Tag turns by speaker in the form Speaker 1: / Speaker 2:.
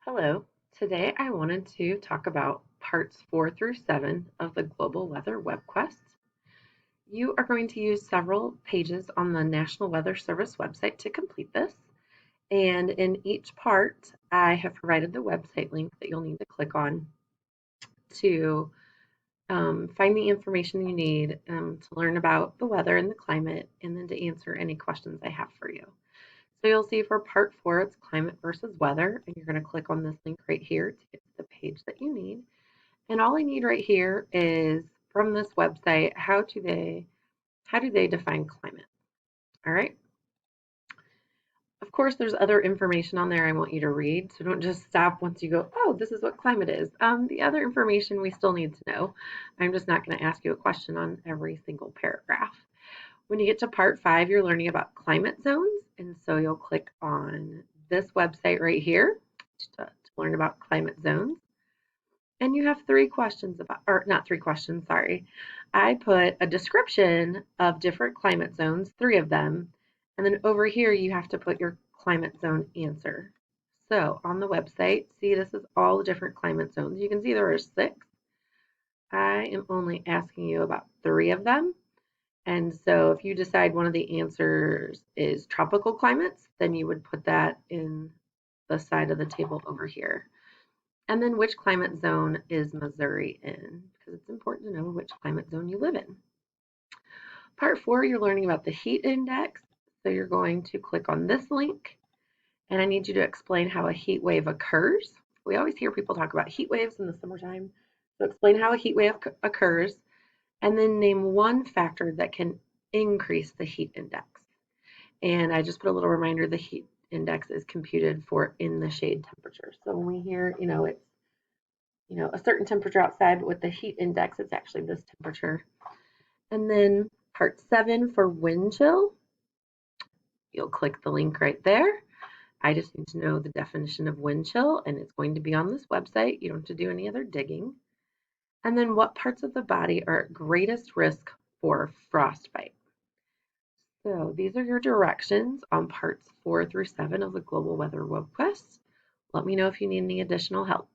Speaker 1: Hello. Today I wanted to talk about parts 4 through 7 of the Global Weather Webquest. You are going to use several pages on the National Weather Service website to complete this. And in each part, I have provided the website link that you'll need to click on to find the information you need to learn about the weather and the climate, and then to answer any questions I have for you. So you'll see for part 4, it's climate versus weather, and you're going to click on this link right here to get to the page that you need. And all I need right here is from this website, how do they define climate? All right. Of course, there's other information on there I want you to read, so don't just stop once you go, oh, this is what climate is. The other information we still need to know. I'm just not going to ask you a question on every single paragraph. When you get to part 5, you're learning about climate zones, and so you'll click on this website right here to learn about climate zones. And you have 3 questions about, or not 3 questions, sorry. I put a description of different climate zones, 3 of them, and then over here you have to put your climate zone answer. So on the website, see, this is all the different climate zones. You can see there are 6. I am only asking you about 3 of them. And so if you decide one of the answers is tropical climates, then you would put that in the side of the table over here. And then which climate zone is Missouri in? Because it's important to know which climate zone you live in. Part 4, you're learning about the heat index. So you're going to click on this link, and I need you to explain how a heat wave occurs. We always hear people talk about heat waves in the summertime. So explain how a heat wave occurs, and then name one factor that can increase the heat index. And I just put a little reminder, the heat index is computed for in the shade temperature. So when we hear, it's, a certain temperature outside, but with the heat index, it's actually this temperature. And then part 7 for wind chill, you'll click the link right there. I just need to know the definition of wind chill, and it's going to be on this website. You don't have to do any other digging. And then what parts of the body are at greatest risk for frostbite? So these are your directions on parts 4 through 7 of the Global Weather Webquest. Let me know if you need any additional help.